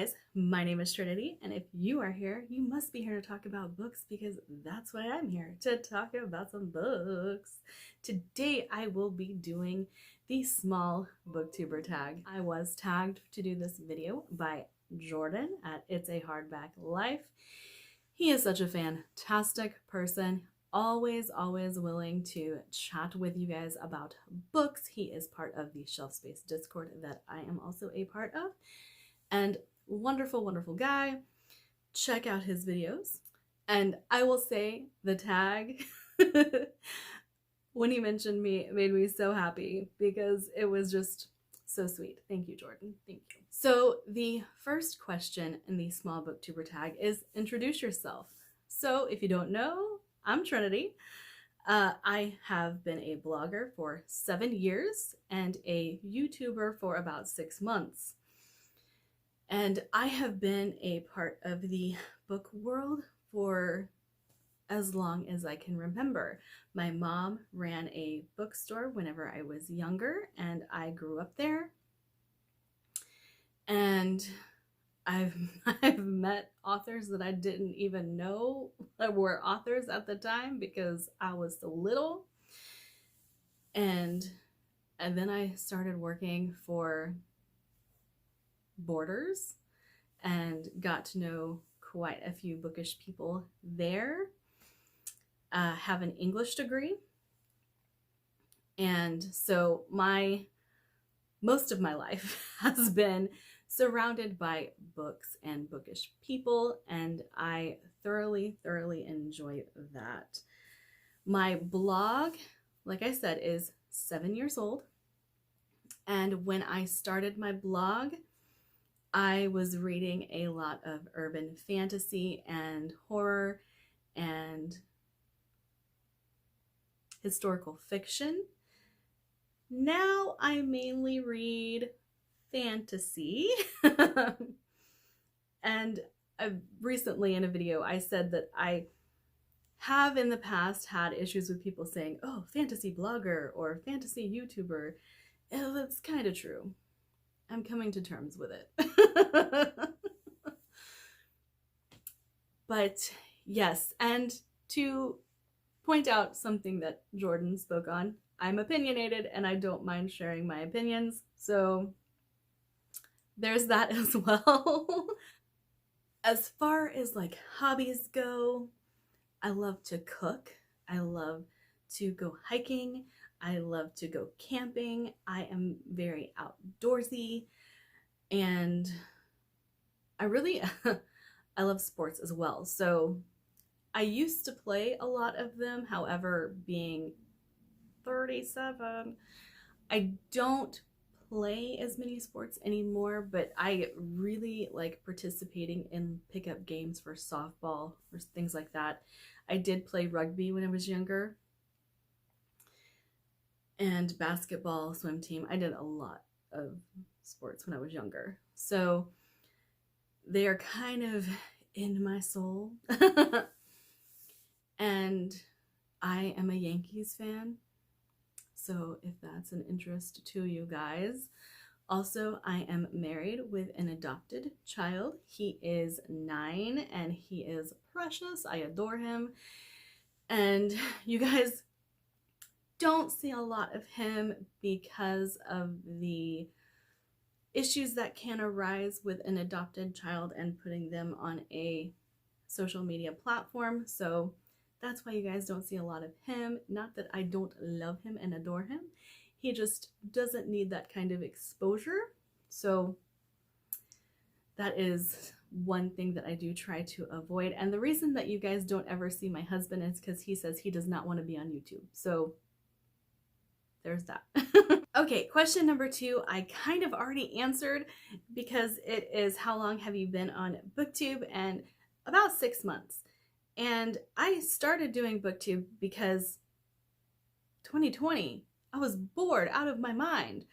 guys, my name is Trinity, and if you are here, you must be here to talk about books because that's why I'm here, to talk about some books. Today I will be doing the small Booktuber tag. I was tagged to do this video by Jordan at It's a Hardback Life. He is such a fantastic person, always willing to chat with you guys about books. He is part of the Shelf Space Discord that I am also a part of. And wonderful guy. Check out his videos. And I will say the tag, when he mentioned me, it made me so happy because it was just so sweet. Thank you, Jordan. Thank you. So the first question in the small Booktuber tag is introduce yourself. So if you don't know, I'm Trinity. I have been a blogger for 7 years and a YouTuber for about 6 months. And I have been a part of the book world for as long as I can remember. My mom ran a bookstore whenever I was younger, and I grew up there. And I've met authors that I didn't even know were authors at the time because I was so little. And then I started working for Borders and got to know quite a few bookish people there. Have an English degree, and so most of my life has been surrounded by books and bookish people, and I thoroughly enjoy that. My blog, like I said, is 7 years old, and when I started my blog, I was reading a lot of urban fantasy and horror and historical fiction. Now I mainly read fantasy. And recently in a video I said that I have in the past had issues with people saying, oh, fantasy blogger or fantasy YouTuber. And that's kind of true. I'm coming to terms with it. But yes, and to point out something that Jordan spoke on, I'm opinionated and I don't mind sharing my opinions. So there's that as well. As far as like hobbies go, I love to cook. I love to go hiking. I love to go camping. I am very outdoorsy, and I really, I love sports as well. So I used to play a lot of them. However, being 37, I don't play as many sports anymore, but I really like participating in pickup games for softball or things like that. I did play rugby when I was younger, and basketball, swim team. I did a lot of sports when I was younger. So they are kind of in my soul. And I am a Yankees fan, so if that's an interest to you guys. Also, I am married with an adopted child. He is 9 and he is precious. I adore him. And you guys don't see a lot of him because of the issues that can arise with an adopted child and putting them on a social media platform. So that's why you guys don't see a lot of him. Not that I don't love him and adore him. He just doesn't need that kind of exposure. So that is one thing that I do try to avoid. And the reason that you guys don't ever see my husband is because he says he does not want to be on YouTube. So there's that. Okay, question number 2, I kind of already answered because it is how long have you been on Booktube? And about 6 months. And I started doing Booktube because 2020, I was bored out of my mind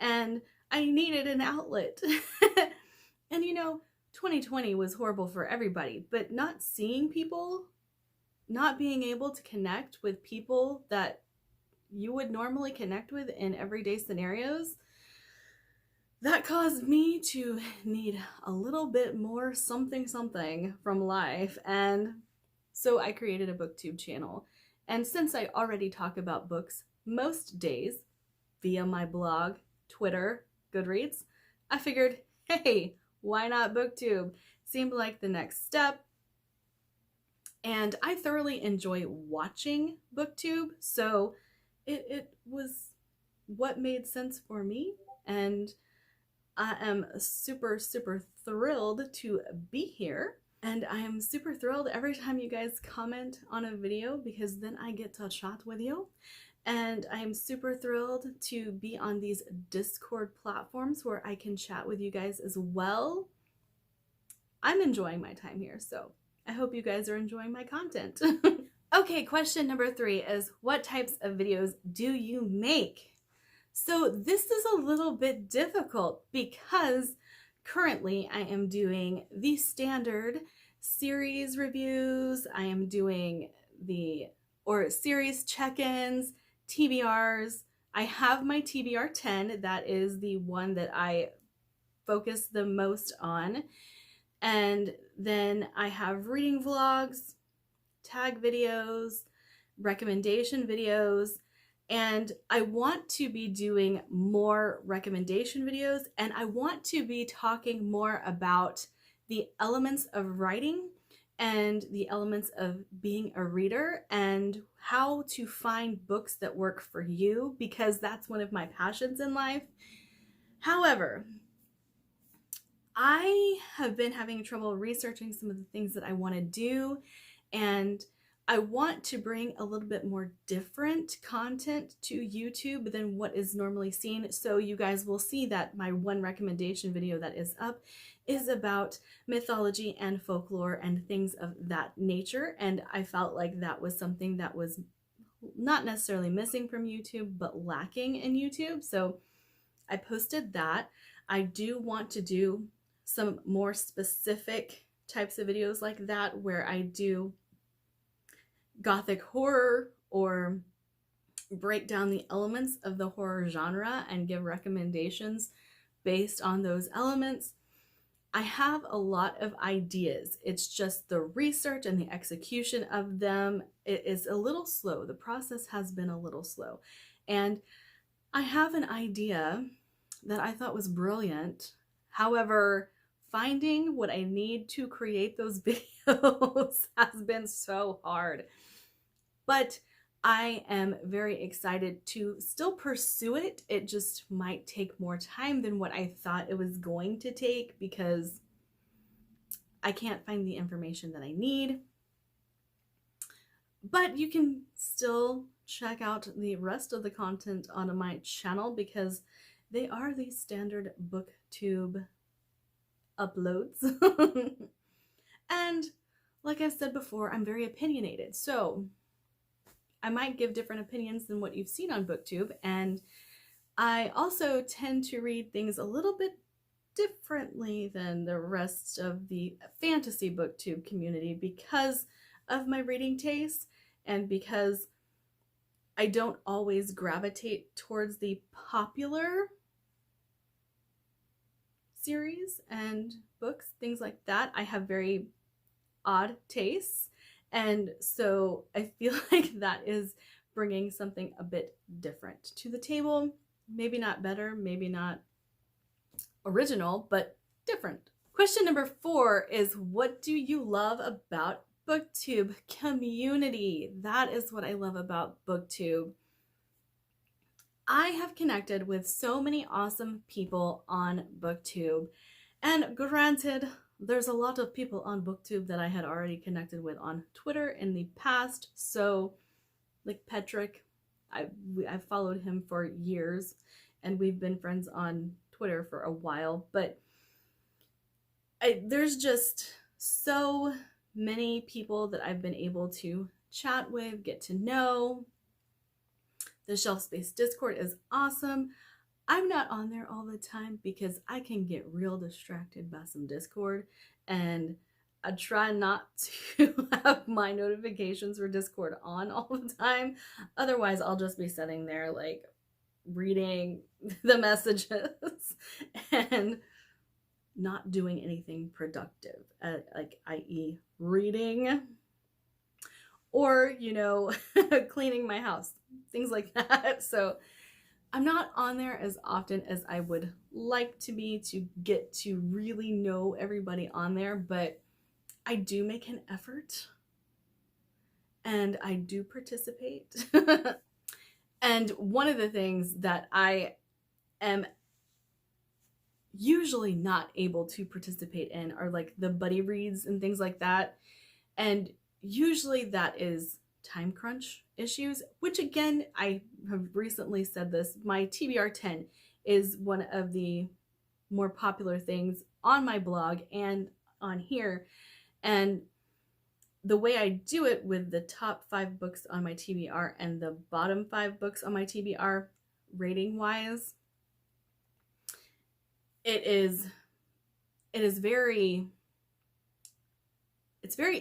and I needed an outlet. And you know, 2020 was horrible for everybody, but not seeing people, not being able to connect with people that you would normally connect with in everyday scenarios, that caused me to need a little bit more something something from life. And so I created a Booktube channel. And since I already talk about books most days via my blog, Twitter, Goodreads, I figured, hey, why not Booktube? Seemed like the next step. And I thoroughly enjoy watching Booktube, so it was what made sense for me. And I am super, super thrilled to be here. And I am super thrilled every time you guys comment on a video, because then I get to chat with you. And I am super thrilled to be on these Discord platforms where I can chat with you guys as well. I'm enjoying my time here, so I hope you guys are enjoying my content. Okay, question number 3 is, what types of videos do you make? So this is a little bit difficult because currently I am doing the standard series reviews. I am doing series check-ins, TBRs. I have my TBR 10. That is the one that I focus the most on. And then I have reading vlogs, tag videos, recommendation videos, and I want to be doing more recommendation videos, and I want to be talking more about the elements of writing and the elements of being a reader and how to find books that work for you, because that's one of my passions in life. However, I have been having trouble researching some of the things that I want to do, and I want to bring a little bit more different content to YouTube than what is normally seen. So you guys will see that my one recommendation video that is up is about mythology and folklore and things of that nature. And I felt like that was something that was not necessarily missing from YouTube, but lacking in YouTube. So I posted that. I do want to do some more specific types of videos like that, where I do gothic horror or break down the elements of the horror genre and give recommendations based on those elements. I have a lot of ideas. It's just the research and the execution of them, it is a little slow. The process has been a little slow. And I have an idea that I thought was brilliant. However, finding what I need to create those videos has been so hard. But I am very excited to still pursue it. It just might take more time than what I thought it was going to take, because I can't find the information that I need. But you can still check out the rest of the content on my channel, because they are the standard Booktube uploads. And like I said before, I'm very opinionated, so I might give different opinions than what you've seen on Booktube. And I also tend to read things a little bit differently than the rest of the fantasy Booktube community, because of my reading taste and because I don't always gravitate towards the popular series and books, things like that. I have very odd tastes, and so I feel like that is bringing something a bit different to the table. Maybe not better, maybe not original, but different. Question number 4 is, what do you love about Booktube community? That is what I love about Booktube. I have connected with so many awesome people on Booktube, and granted, there's a lot of people on Booktube that I had already connected with on Twitter in the past. So like Patrick, I've followed him for years, and we've been friends on Twitter for a while, but there's just so many people that I've been able to chat with, get to know. The Shelf Space Discord is awesome. I'm not on there all the time because I can get real distracted by some Discord, and I try not to have my notifications for Discord on all the time. Otherwise, I'll just be sitting there like reading the messages and not doing anything productive, like i.e. reading or, you know, cleaning my house, things like that. So I'm not on there as often as I would like to be to get to really know everybody on there, but I do make an effort and I do participate. And one of the things that I am usually not able to participate in are like the buddy reads and things like that. And usually that is time crunch issues, which again, I have recently said this, my TBR 10 is one of the more popular things on my blog and on here. And the way I do it with the top 5 books on my TBR and the bottom 5 books on my TBR rating wise, it's very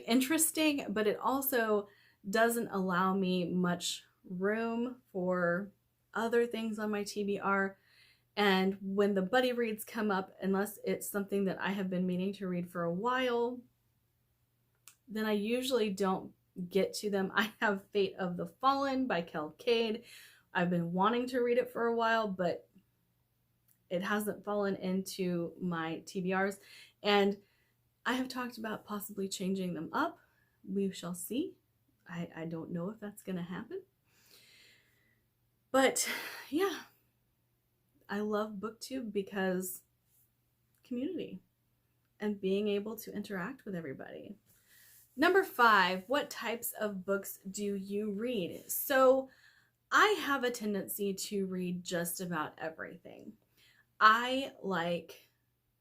interesting, but it also doesn't allow me much room for other things on my TBR. And when the buddy reads come up, unless it's something that I have been meaning to read for a while, then I usually don't get to them. I have Fate of the Fallen by Kel Cade. I've been wanting to read it for a while, but it hasn't fallen into my TBRs. And I have talked about possibly changing them up. We shall see. I don't know if that's going to happen. But yeah, I love Booktube because community and being able to interact with everybody. Number 5, what types of books do you read? So I have a tendency to read just about everything. I like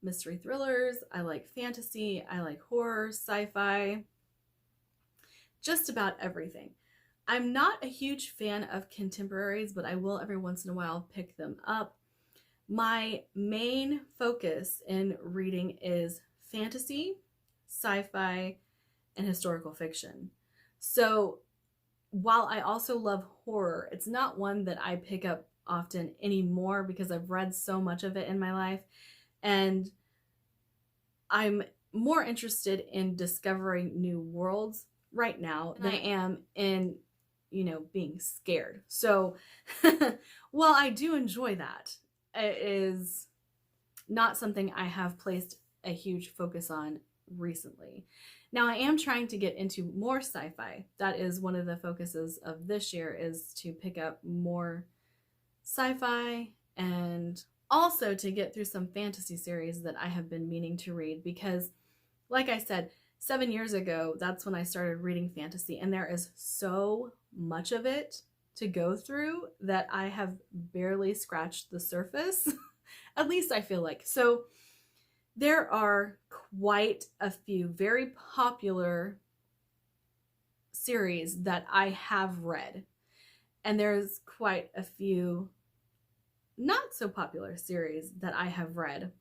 mystery thrillers, I like fantasy, I like horror, sci-fi, just about everything. I'm not a huge fan of contemporaries, but I will every once in a while pick them up. My main focus in reading is fantasy, sci-fi, and historical fiction. So while I also love horror, it's not one that I pick up often anymore because I've read so much of it in my life. And I'm more interested in discovering new worlds right now than I am in, you know, being scared. So while I do enjoy that, it is not something I have placed a huge focus on recently. Now I am trying to get into more sci-fi. That is one of the focuses of this year, is to pick up more sci-fi and also to get through some fantasy series that I have been meaning to read because, like I said, 7 years ago, that's when I started reading fantasy, and there is so much of it to go through that I have barely scratched the surface. At least I feel like. So there are quite a few very popular series that I have read, and there's quite a few not so popular series that I have read.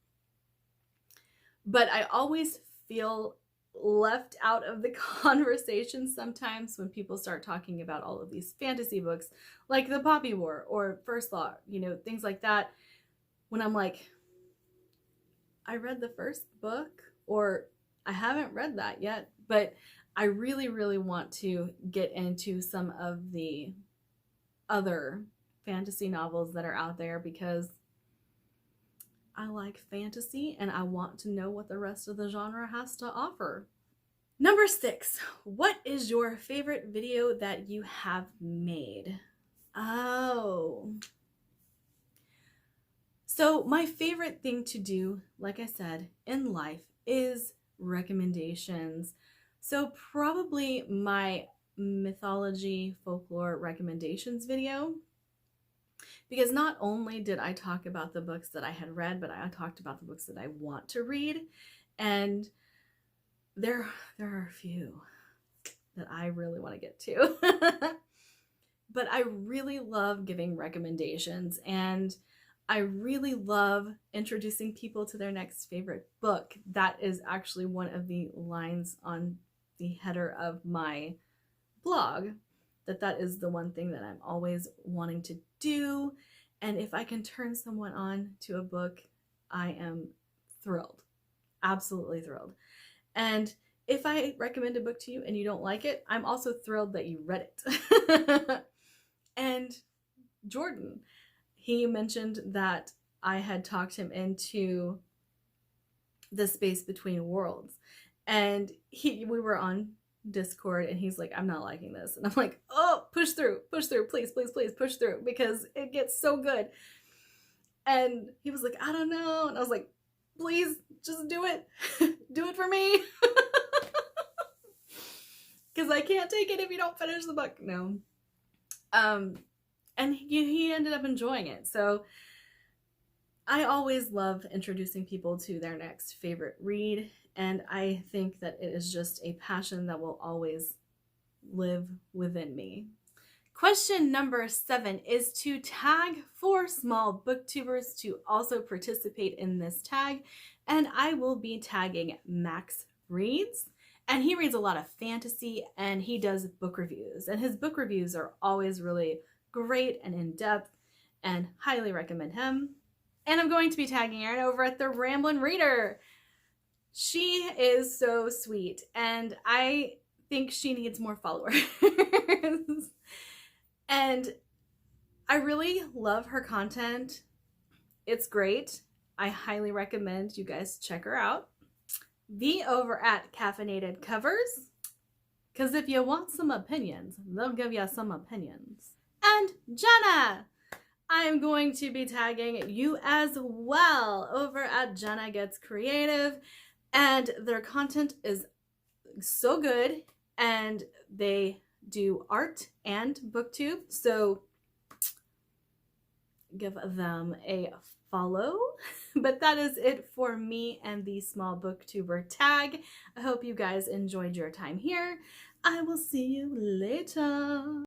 But I always feel left out of the conversation sometimes when people start talking about all of these fantasy books like The Poppy War or First Law, you know, things like that. When I'm like, I read the first book, or I haven't read that yet, but I really, really want to get into some of the other fantasy novels that are out there because I like fantasy and I want to know what the rest of the genre has to offer. Number 6, what is your favorite video that you have made? Oh. So my favorite thing to do, like I said, in life is recommendations. So probably my mythology folklore recommendations video, because not only did I talk about the books that I had read, but I talked about the books that I want to read. And there are a few that I really want to get to. But I really love giving recommendations, and I really love introducing people to their next favorite book. That is actually one of the lines on the header of my blog, that is the one thing that I'm always wanting to do. And if I can turn someone on to a book, I am thrilled. Absolutely thrilled. And if I recommend a book to you and you don't like it, I'm also thrilled that you read it. And Jordan, he mentioned that I had talked him into The Space Between Worlds. And we were on Discord and he's like, I'm not liking this. And I'm like, oh, push through, please, please, please push through because it gets so good. And he was like, I don't know. And I was like, please just do it. Do it for me. Because I can't take it if you don't finish the book. No. And he ended up enjoying it. So I always love introducing people to their next favorite read. And I think that it is just a passion that will always live within me. Question number 7 is to tag 4 small booktubers to also participate in this tag. And I will be tagging Max Reads. And he reads a lot of fantasy and he does book reviews. And his book reviews are always really great and in-depth and highly recommend him. And I'm going to be tagging Erin over at The Ramblin' Reader. She is so sweet and I think she needs more followers. And I really love her content. It's great. I highly recommend you guys check her out. Be over at Caffeinated Covers, because if you want some opinions, they'll give you some opinions. And Jenna, I'm going to be tagging you as well over at Jenna Gets Creative, and their content is so good, and they do art and booktube, so give them a follow. But that is it for me and the small booktuber tag. I hope you guys enjoyed your time here. I will see you later.